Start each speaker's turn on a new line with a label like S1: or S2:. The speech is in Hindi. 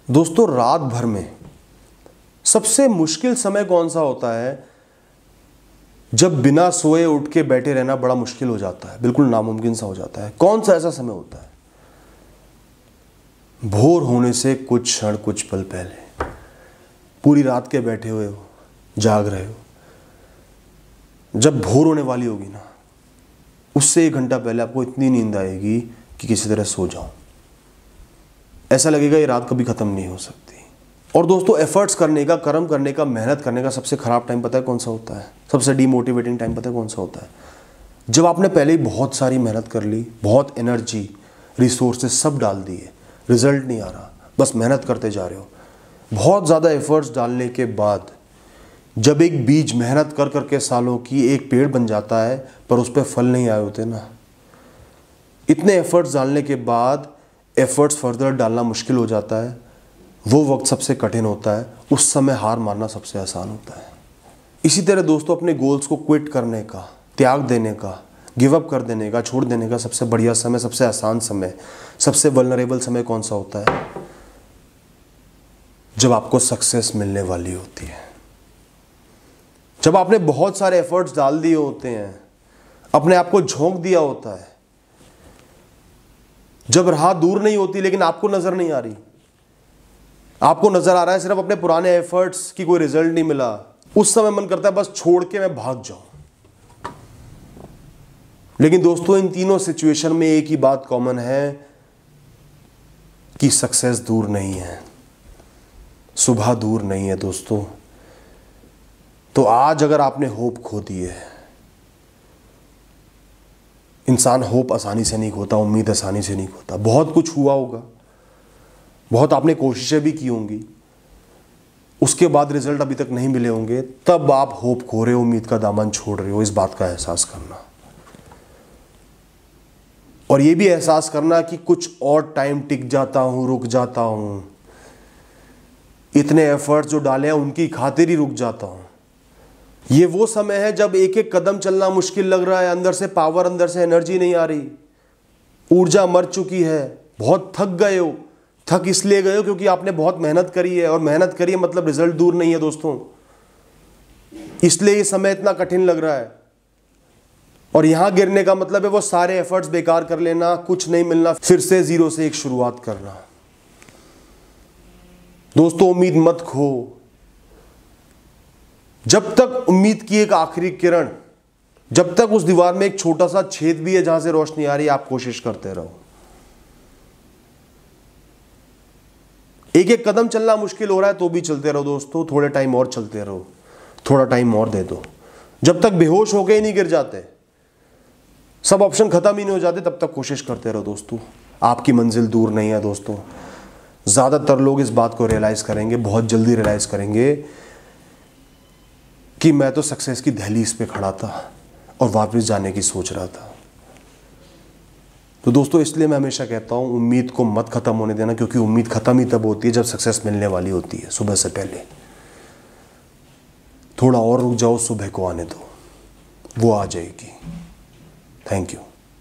S1: दोस्तों, रात भर में सबसे मुश्किल समय कौन सा होता है? जब बिना सोए उठ के बैठे रहना बड़ा मुश्किल हो जाता है, बिल्कुल नामुमकिन सा हो जाता है। कौन सा ऐसा समय होता है? भोर होने से कुछ क्षण, कुछ पल पहले। पूरी रात के बैठे हुए हो, जाग रहे हो, जब भोर होने वाली होगी ना, उससे 1 घंटा पहले आपको इतनी नींद आएगी कि किसी तरह सो जाओ। ऐसा लगेगा ये रात कभी खत्म नहीं हो सकती। और दोस्तों, एफर्ट्स करने का, कर्म करने का, मेहनत करने का सबसे खराब टाइम पता है कौन सा होता है? सबसे डीमोटिवेटिंग टाइम पता है कौन सा होता है? जब आपने पहले ही बहुत सारी मेहनत कर ली, बहुत एनर्जी, रिसोर्सेज सब डाल दिए, रिजल्ट नहीं आ रहा, बस मेहनत करते जा रहे हो। बहुत ज़्यादा एफर्ट्स डालने के बाद जब एक बीज मेहनत कर करके सालों की एक पेड़ बन जाता है, पर उस पर फल नहीं आए होते ना, इतने एफर्ट्स डालने के बाद एफर्ट्स फर्दर डालना मुश्किल हो जाता है। वो वक्त सबसे कठिन होता है, उस समय हार मानना सबसे आसान होता है। इसी तरह दोस्तों, अपने गोल्स को क्विट करने का, त्याग देने का, गिव अप कर देने का, छोड़ देने का सबसे बढ़िया समय, सबसे आसान समय, सबसे वल्नरेबल समय कौन सा होता है? जब आपको सक्सेस मिलने वाली होती है, जब आपने बहुत सारे एफर्ट्स डाल दिए होते हैं, अपने आप को झोंक दिया होता है, जब राह दूर नहीं होती लेकिन आपको नजर नहीं आ रही, आपको नजर आ रहा है सिर्फ अपने पुराने एफर्ट्स की कोई रिजल्ट नहीं मिला, उस समय मन करता है बस छोड़ के मैं भाग जाऊं। लेकिन दोस्तों, इन तीनों सिचुएशन में एक ही बात कॉमन है कि सक्सेस दूर नहीं है, सुबह दूर नहीं है दोस्तों। तो आज अगर आपने होप खो दी है, इंसान होप आसानी से नहीं खोता, उम्मीद आसानी से नहीं खोता। बहुत कुछ हुआ होगा, बहुत आपने कोशिशें भी की होंगी, उसके बाद रिजल्ट अभी तक नहीं मिले होंगे, तब आप होप खो रहे हो, उम्मीद का दामन छोड़ रहे हो। इस बात का एहसास करना, और ये भी एहसास करना कि कुछ और टाइम टिक जाता हूं, रुक जाता हूं, इतने एफर्ट्स जो डाले हैं उनकी खातिर ही रुक जाता हूं। ये वो समय है जब एक एक कदम चलना मुश्किल लग रहा है, अंदर से पावर, अंदर से एनर्जी नहीं आ रही, ऊर्जा मर चुकी है, बहुत थक गए हो। थक इसलिए गए हो क्योंकि आपने बहुत मेहनत करी है, और मेहनत करी है मतलब रिजल्ट दूर नहीं है दोस्तों, इसलिए ये समय इतना कठिन लग रहा है। और यहां गिरने का मतलब है वो सारे एफर्ट्स बेकार कर लेना, कुछ नहीं मिलना, फिर से जीरो से एक शुरुआत करना। दोस्तों, उम्मीद मत खो। जब तक उम्मीद की एक आखिरी किरण, जब तक उस दीवार में एक छोटा सा छेद भी है जहां से रोशनी आ रही है, आप कोशिश करते रहो। एक एक कदम चलना मुश्किल हो रहा है तो भी चलते रहो दोस्तों, थोड़े टाइम और चलते रहो, थोड़ा टाइम और दे दो। जब तक बेहोश होके ही नहीं गिर जाते, सब ऑप्शन खत्म ही नहीं हो जाते, तब तक कोशिश करते रहो दोस्तों। आपकी मंजिल दूर नहीं है दोस्तों। ज्यादातर लोग इस बात को रियलाइज करेंगे, बहुत जल्दी रियलाइज करेंगे कि मैं तो सक्सेस की दहलीज पे खड़ा था और वापस जाने की सोच रहा था। तो दोस्तों, इसलिए मैं हमेशा कहता हूं, उम्मीद को मत खत्म होने देना, क्योंकि उम्मीद खत्म ही तब होती है जब सक्सेस मिलने वाली होती है। सुबह से पहले थोड़ा और रुक जाओ, सुबह को आने दो, वो आ जाएगी। Thank you.